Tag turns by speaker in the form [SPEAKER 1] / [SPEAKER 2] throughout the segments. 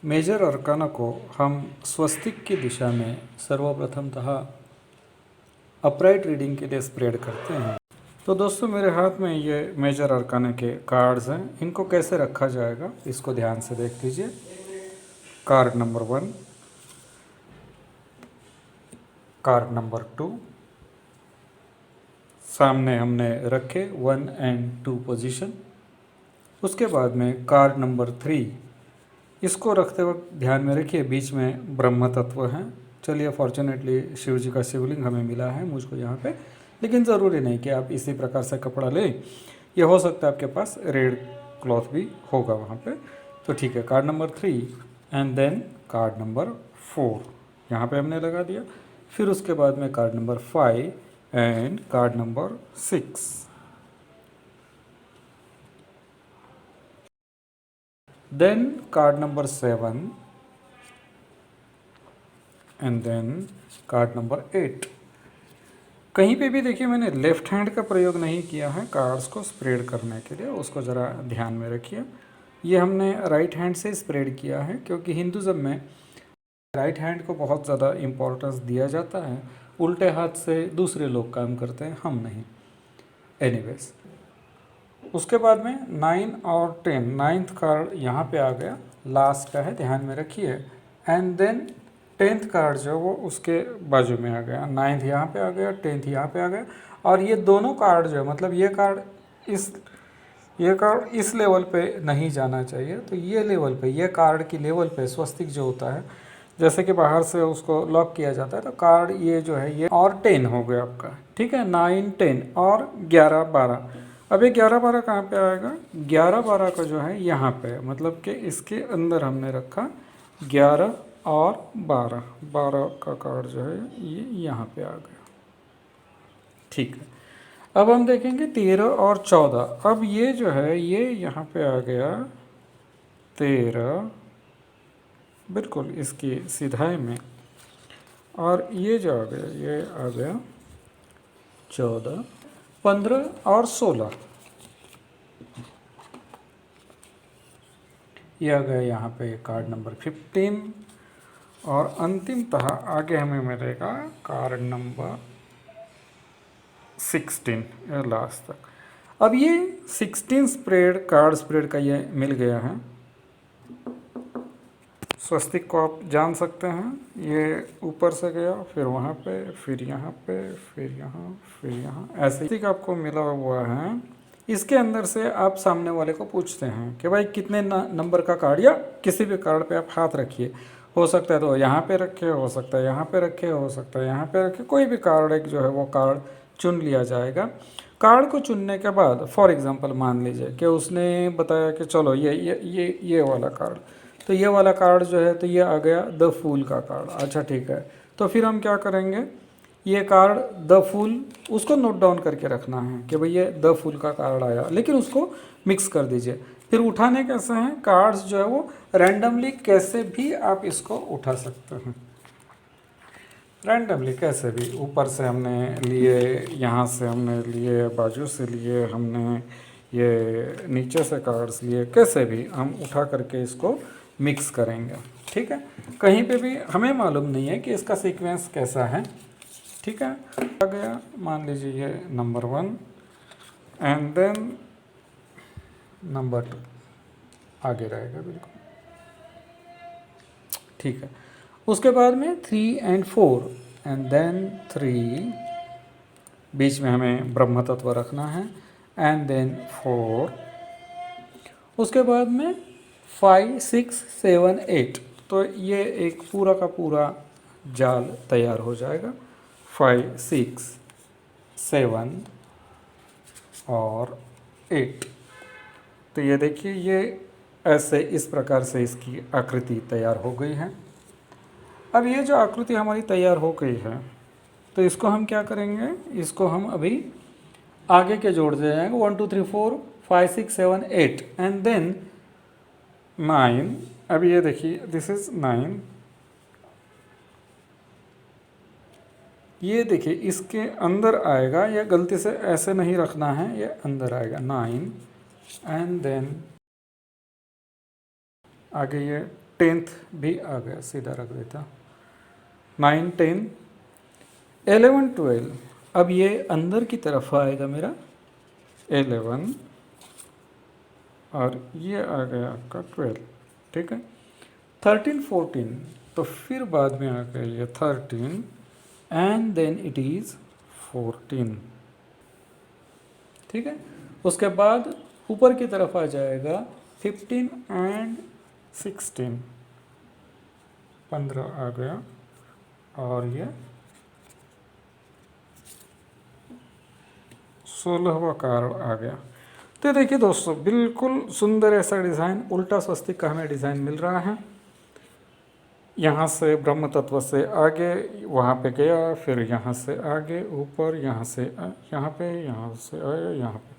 [SPEAKER 1] Major arcana को हम स्वस्तिक की दिशा में सर्वप्रथमतः अपराइट रीडिंग के लिए स्प्रेड करते हैं। तो दोस्तों मेरे हाथ में ये मेजर अरकाना के कार्ड्स हैं, इनको कैसे रखा जाएगा इसको ध्यान से देख लीजिए। कार्ड नंबर 1, कार्ड नंबर 2, सामने हमने रखे 1 एंड 2 पोजीशन। उसके बाद में कार्ड नंबर 3, इसको रखते वक्त ध्यान में रखिए बीच में ब्रह्म तत्व है। चलिए फॉर्चुनेटली शिव जी का शिवलिंग हमें मिला है मुझको यहाँ पे, लेकिन ज़रूरी नहीं कि आप इसी प्रकार से कपड़ा लें, ये हो सकता है आपके पास रेड क्लॉथ भी होगा वहाँ पे। तो ठीक है, card number 3 and then card number 4 यहाँ पे हमने लगा दिया। फिर उसके बाद में card number 5 and card number 6। Then card number 7 and then card number 8। कहीं पे भी देखिए मैंने लेफ्ट हैंड का प्रयोग नहीं किया है कार्ड्स को स्प्रेड करने के लिए, उसको ज़रा ध्यान में रखिए। ये हमने राइट हैंड से स्प्रेड किया है क्योंकि हिंदुज़म में राइट हैंड को बहुत ज़्यादा इम्पोर्टेंस दिया जाता है। उल्टे हाथ से दूसरे लोग काम करते हैं, हम नहीं। एनीवेज, उसके बाद में 9 और 10, 9th कार्ड यहाँ पे आ गया, लास्ट का है, ध्यान में रखिए। एंड देन 10th कार्ड जो वो उसके बाजू में आ गया, 9th यहाँ पे आ गया, 10th यहाँ पे आ गया। और ये दोनों कार्ड जो है, मतलब ये कार्ड इस लेवल पे नहीं जाना चाहिए, तो ये लेवल पे, ये कार्ड की लेवल पे स्वस्तिक जो होता है, जैसे कि बाहर से उसको लॉक किया जाता है, तो कार्ड ये जो है ये और 10 हो गया आपका, ठीक है। 9, 10 और 11, 12। अब ये 11, 12 कहाँ पे आएगा? 11, 12 का जो है यहाँ पे, मतलब कि इसके अंदर हमने रखा 11 और 12, 12 का कार्ड जो है ये यहाँ पे आ गया, ठीक है। अब हम देखेंगे 13 और 14। अब ये जो है ये यहाँ पे आ गया 13, बिल्कुल इसकी सीधाई में, और ये जो आ गया ये आ गया 14, 15 और 16, ये आ गया यहाँ पे कार्ड नंबर 15। और अंतिमतः आगे हमें मिलेगा कार्ड नंबर 16 लास्ट तक। अब ये 16 स्प्रेड, कार्ड स्प्रेड का ये मिल गया है। स्वस्तिक को आप जान सकते हैं, ये ऊपर से गया, फिर वहाँ पे, फिर यहाँ पे, फिर यहाँ, फिर यहाँ, ऐसे ही आपको मिला हुआ है। इसके अंदर से आप सामने वाले को पूछते हैं कि भाई कितने नंबर का कार्ड, या किसी भी कार्ड पे आप हाथ रखिए, हो सकता है तो यहाँ पे रखे, हो सकता है यहाँ पे रखे, हो सकता है यहाँ पे रखे, कोई भी कार्ड एक जो है वो कार्ड चुन लिया जाएगा। कार्ड को चुनने के बाद फॉर एग्जांपल मान लीजिए कि उसने बताया कि चलो ये वाला कार्ड, तो ये वाला कार्ड जो है तो ये आ गया द फूल का कार्ड। अच्छा ठीक है, तो फिर हम क्या करेंगे, ये कार्ड द फूल, उसको नोट डाउन करके रखना है कि भाई ये द फूल का कार्ड आया, लेकिन उसको मिक्स कर दीजिए। फिर उठाने कैसे हैं, कार्ड्स जो है वो रैंडमली कैसे भी आप इसको उठा सकते हैं, रैंडमली कैसे भी। ऊपर से हमने लिए, यहाँ से हमने लिए, बाजू से लिए हमने, ये नीचे से कार्ड्स लिए, कैसे भी हम उठा करके इसको मिक्स करेंगे, ठीक है। कहीं पे भी हमें मालूम नहीं है कि इसका सीक्वेंस कैसा है, ठीक है। आ गया, मान लीजिए ये नंबर 1 एंड देन नंबर 2 आगे रहेगा, बिल्कुल ठीक है। उसके बाद में 3 एंड 4 एंड देन 3, बीच में हमें ब्रह्म तत्व रखना है, एंड देन 4, उसके बाद में 5, 6, 7, 8। तो ये एक पूरा का पूरा जाल तैयार हो जाएगा। 5, 6, 7 और 8। तो ये देखिए ये ऐसे इस प्रकार से इसकी आकृति तैयार हो गई है। अब ये जो आकृति हमारी तैयार हो गई है, तो इसको हम क्या करेंगे, इसको हम अभी आगे के जोड़ दे जाएंगे। 1, 2, 3, 4, 5, 6, 7, 8 एंड देन 9। अब ये देखिए दिस इज 9, ये देखिए इसके अंदर आएगा, या गलती से ऐसे नहीं रखना है, ये अंदर आएगा 9 एंड देन आगे ये 10th भी आ गया, सीधा रख देता, 9 10 11 12। अब ये अंदर की तरफ आएगा मेरा 11 और ये आ गया आपका 12, ठीक है। 13 14 तो फिर बाद में आ गया ये 13 एंड देन इट इज़ 14, ठीक है। उसके बाद ऊपर की तरफ आ जाएगा 15 एंड 16, 15 आ गया और ये 16वां कार्ड आ गया। तो देखिए दोस्तों, बिल्कुल सुंदर ऐसा डिज़ाइन, उल्टा स्वस्तिक का हमें डिज़ाइन मिल रहा है। यहाँ से ब्रह्म तत्व से आगे वहाँ पे गया, फिर यहाँ से आगे ऊपर, यहाँ से यहाँ पे, यहाँ से आया यहाँ पे।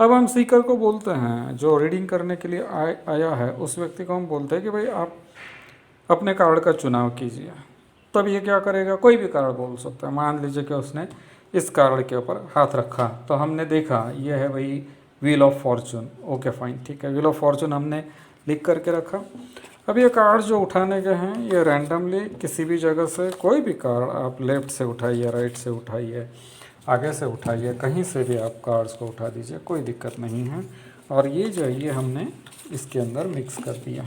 [SPEAKER 1] अब हम सीकर को बोलते हैं, जो रीडिंग करने के लिए आया है उस व्यक्ति को हम बोलते हैं कि भाई आप अपने कार्ड का चुनाव कीजिए। तब ये क्या करेगा, कोई भी कार्ड बोल सकता है। मान लीजिए कि उसने इस कार्ड के ऊपर हाथ रखा तो हमने देखा ये है भाई wheel of Fortune, okay fine, ठीक है, व्हील ऑफ फॉर्चून हमने लिख करके रखा। अब ये कार्ड जो उठाने के हैं ये रैंडमली किसी भी जगह से कोई भी कार्ड आप लेफ़्ट से उठाइए, राइट से उठाइए, आगे से उठाइए, कहीं से भी आप कार्ड्स को उठा दीजिए, कोई दिक्कत नहीं है। और ये जो है ये हमने इसके अंदर मिक्स कर दिया।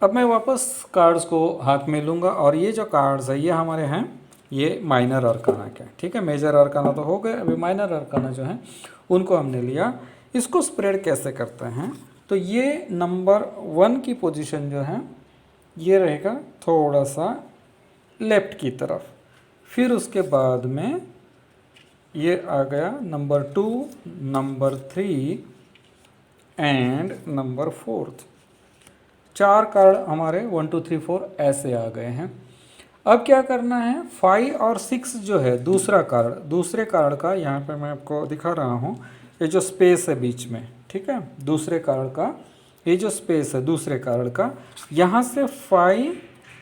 [SPEAKER 1] अब मैं वापस कार्ड्स को हाथ में लूँगा और ये जो कार्ड्स है ये हमारे हैं, ये माइनर अरकाना के, ठीक है। मेजर अरकाना तो हो गए, अभी माइनर अरकाना जो है उनको हमने लिया। इसको स्प्रेड कैसे करते हैं, तो ये नंबर 1 की पोजीशन जो है ये रहेगा थोड़ा सा लेफ्ट की तरफ, फिर उसके बाद में ये आ गया number 2, number 3 and number 4। 4 card हमारे 1 2 3 4 ऐसे आ गए हैं। अब क्या करना है, 5 और 6 जो है दूसरा कार्ड, दूसरे कार्ड का यहाँ पे मैं आपको दिखा रहा हूँ, ये जो स्पेस है बीच में, ठीक है, दूसरे कार्ड का ये जो स्पेस है दूसरे कार्ड का, यहाँ से 5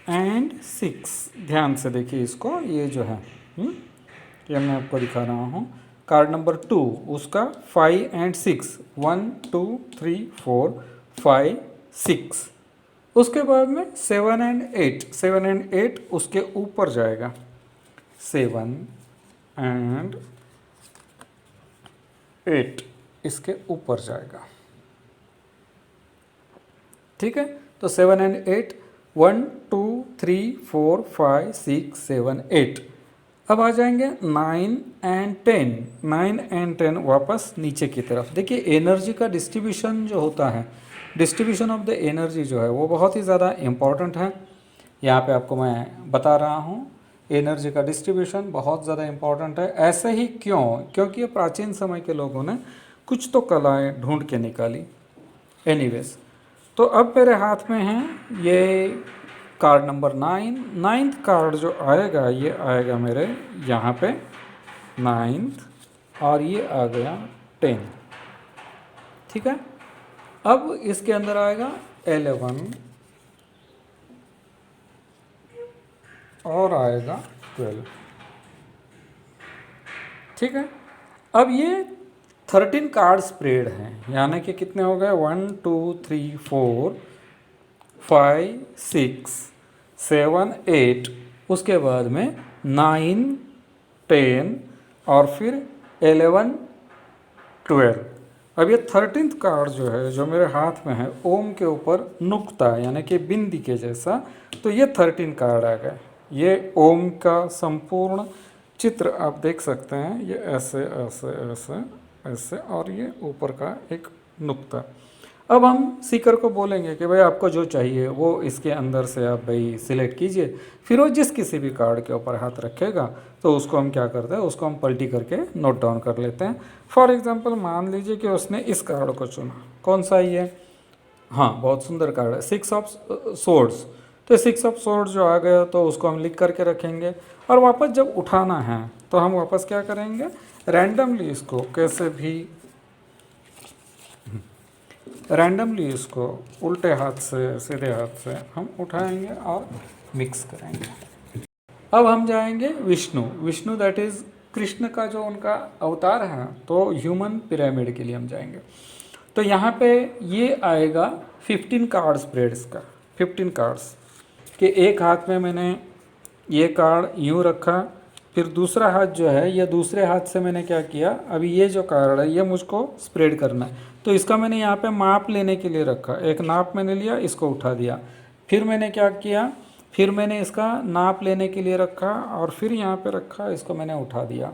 [SPEAKER 1] एंड 6, ध्यान से देखिए इसको, ये जो है ये मैं आपको दिखा रहा हूँ, कार्ड नंबर 2 उसका 5 एंड 6, 1 2 3 4 5 6। उसके बाद में 7 एंड 8, 7 एंड 8 उसके ऊपर जाएगा, 7 एंड 8 इसके ऊपर जाएगा, ठीक है। तो 7 एंड 8, 1 2 3 4 5 6 7 8। अब आ जाएंगे 9 एंड 10, 9 एंड 10 वापस नीचे की तरफ। देखिए एनर्जी का डिस्ट्रीब्यूशन जो होता है, डिस्ट्रीब्यूशन ऑफ द एनर्जी जो है वो बहुत ही ज़्यादा इम्पॉर्टेंट है। यहाँ पे आपको मैं बता रहा हूँ, एनर्जी का डिस्ट्रीब्यूशन बहुत ज़्यादा इम्पॉर्टेंट है। ऐसे ही क्यों, क्योंकि ये प्राचीन समय के लोगों ने कुछ तो कलाएं ढूंढ के निकाली। एनीवेज, तो अब मेरे हाथ में है ये कार्ड नंबर 9, 9th कार्ड जो आएगा ये आएगा मेरे यहाँ पे 9th और ये आ गया 10, ठीक है। अब इसके अंदर आएगा 11 और आएगा 12, ठीक है। अब ये 13 कार्ड स्प्रेड हैं, यानी कि कितने हो गए, 1 2 3 4 5 6 7 8, उसके बाद में 9 10 और फिर 11 12। अब ये 13th कार्ड जो है जो मेरे हाथ में है, ओम के ऊपर नुक्ता यानी कि बिंदी के जैसा, तो ये 13 कार्ड आ गए। ये ओम का संपूर्ण चित्र आप देख सकते हैं, ये ऐसे ऐसे ऐसे ऐसे और ये ऊपर का एक नुक्ता। अब हम सीकर को बोलेंगे कि भाई आपको जो चाहिए वो इसके अंदर से आप भाई सिलेक्ट कीजिए, फिर वो जिस किसी भी कार्ड के ऊपर हाथ रखेगा तो उसको हम क्या करते हैं, उसको हम पलटी करके नोट डाउन कर लेते हैं। फॉर एग्जांपल मान लीजिए कि उसने इस कार्ड को चुना, कौन सा ये, हाँ बहुत सुंदर कार्ड है, 6 ऑफ सोर्ड्स। तो 6 ऑफ सोर्ड्स जो आ गया तो उसको हम लिख करके रखेंगे, और वापस जब उठाना है तो हम वापस क्या करेंगे, रैंडमली इसको कैसे भी रैंडमली इसको उल्टे हाथ से सीधे हाथ से हम उठाएंगे और मिक्स करेंगे। अब हम जाएंगे विष्णु, विष्णु दैट इज़ कृष्ण का जो उनका अवतार है, तो ह्यूमन पिरामिड के लिए हम जाएंगे। तो यहाँ पे ये आएगा 15 कार्ड स्प्रेड इसका, 15 कार्ड्स कि एक हाथ में मैंने ये कार्ड यूँ रखा, फिर दूसरा हाथ जो है ये दूसरे हाथ से मैंने क्या किया, अभी ये जो कार्ड है ये मुझको स्प्रेड करना है, तो इसका मैंने यहाँ पे माप लेने के लिए रखा, एक नाप मैंने लिया, इसको उठा दिया, फिर मैंने क्या किया, फिर मैंने इसका नाप लेने के लिए रखा और फिर यहाँ पे रखा, इसको मैंने उठा दिया,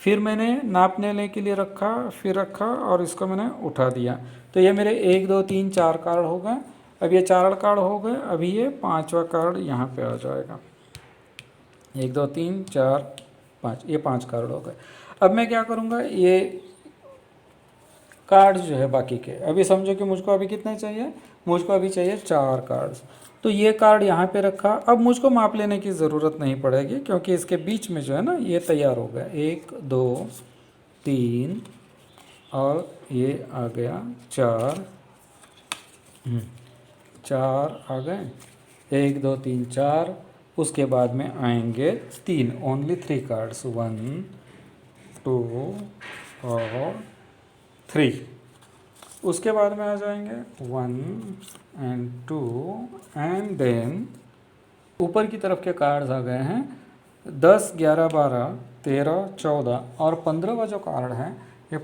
[SPEAKER 1] फिर मैंने नाप लेने के लिए रखा, फिर रखा और इसको मैंने उठा दिया। तो ये मेरे 1 2 3 4 कार्ड हो गए। अब ये 4 कार्ड हो गए, अभी ये 5वां कार्ड यहाँ पे आ जाएगा। 1 2 3 4 5, ये 5 कार्ड हो गए। अब मैं क्या करूँगा, ये कार्ड जो है बाकी के, अभी समझो कि मुझको अभी कितने चाहिए, मुझको अभी चाहिए 4 कार्ड्स। तो ये कार्ड यहाँ पे रखा, अब मुझको माप लेने की ज़रूरत नहीं पड़ेगी क्योंकि इसके बीच में जो है ना ये तैयार हो गया, 1 2 3 और ये आ गया 4, 4 आ गए, 1 2 3 4, उसके बाद में आएंगे 3, ओनली 3 कार्ड्स, 1 2 और 3, उसके बाद में आ जाएंगे 1 एंड 2 एंड देन ऊपर की तरफ के कार्ड्स आ गए हैं 10 11 12 13 14 और 15वां जो कार्ड है, ये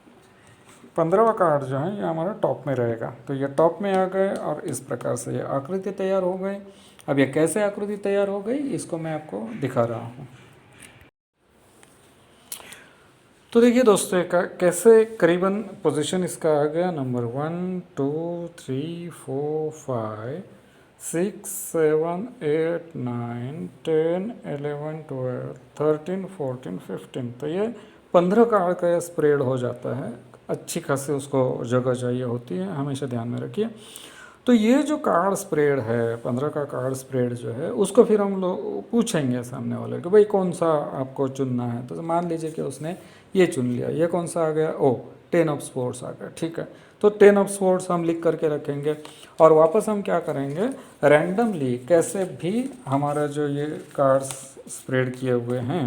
[SPEAKER 1] 15वां कार्ड जो है ये हमारा टॉप में रहेगा। तो ये टॉप में आ गए और इस प्रकार से ये आकृति तैयार हो गई। अब ये कैसे आकृति तैयार हो गई इसको मैं आपको दिखा रहा हूँ। तो देखिए दोस्तों कैसे करीबन पोजीशन इसका आ गया, नंबर 1 2 3 4 5 6 7 8 9 10 11 12 13 14 15। तो ये 15 कार्ड का ये स्प्रेड हो जाता है, अच्छी खासी उसको जगह चाहिए होती है, हमेशा ध्यान में रखिए। तो ये जो कार्ड स्प्रेड है 15 का कार्ड स्प्रेड जो है उसको फिर हम लोग पूछेंगे सामने वाले को, भाई कौन सा आपको चुनना है। तो मान लीजिए कि उसने ये चुन लिया, ये कौन सा आ गया, ओ 10 ऑफ स्पोर्ट्स आ गया, ठीक है। तो 10 ऑफ स्पोर्ट्स हम लिख करके रखेंगे और वापस हम क्या करेंगे, रैंडमली कैसे भी हमारा जो ये कार्ड्स स्प्रेड किए हुए हैं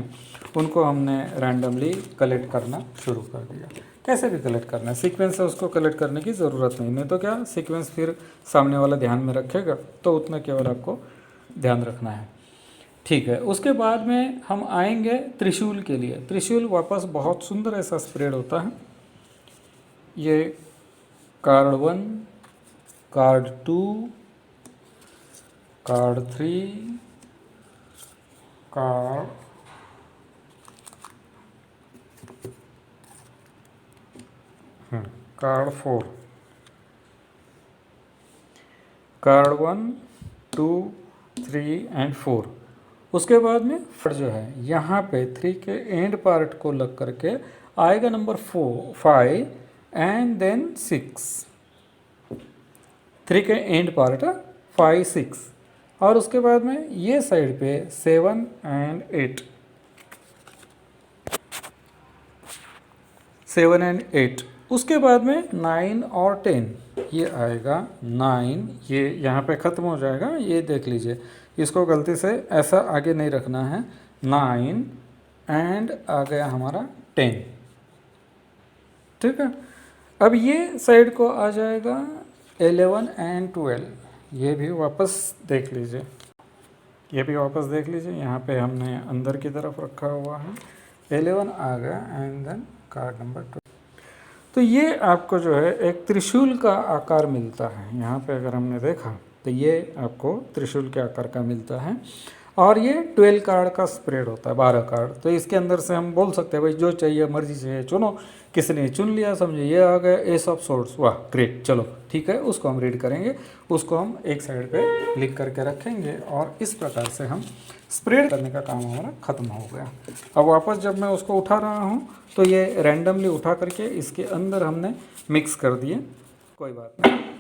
[SPEAKER 1] उनको हमने रैंडमली कलेक्ट करना शुरू कर दिया। कैसे भी कलेक्ट करना है, सीक्वेंस से उसको कलेक्ट करने की ज़रूरत नहीं तो क्या सीक्वेंस फिर सामने वाला ध्यान में रखेगा, तो उतना केवल आपको ध्यान रखना है, ठीक है। उसके बाद में हम आएंगे त्रिशूल के लिए। त्रिशूल वापस बहुत सुंदर ऐसा स्प्रेड होता है। ये card 1, card 2, card 3, card 4, card 1 2 3 and 4। उसके बाद में जो है यहाँ पे 3 के एंड पार्ट को लग करके आएगा नंबर 4 5 एंड देन 6, 3 के एंड पार्ट 5 6 और उसके बाद में ये साइड पे 7 एंड 8, 7 एंड 8। उसके बाद में 9 और 10, ये आएगा 9, ये यहाँ पे ख़त्म हो जाएगा, ये देख लीजिए, इसको गलती से ऐसा आगे नहीं रखना है। 9 एंड आ गया हमारा 10, ठीक है। अब ये साइड को आ जाएगा 11 एंड 12, ये भी वापस देख लीजिए, ये भी वापस देख लीजिए, यहाँ पे हमने अंदर की तरफ रखा हुआ है। 11 आ गया एंड देन कार्ड नंबर 12। तो ये आपको जो है एक त्रिशूल का आकार मिलता है। यहाँ पे अगर हमने देखा तो ये आपको त्रिशूल के आकार का मिलता है और ये 12 कार्ड का स्प्रेड होता है, 12 कार्ड। तो इसके अंदर से हम बोल सकते हैं भाई जो चाहिए मर्जी से चुनो। किसी ने चुन लिया, समझे ये आ गया एस ऑफ सोर्ड्स, वाह ग्रेट, चलो ठीक है, उसको हम रीड करेंगे, उसको हम एक साइड पे लिख करके रखेंगे और इस प्रकार से हम स्प्रेड करने का काम हमारा ख़त्म हो गया। अब वापस जब मैं उसको उठा रहा हूँ तो ये रैंडमली उठा करके इसके अंदर हमने मिक्स कर दिए, कोई बात नहीं।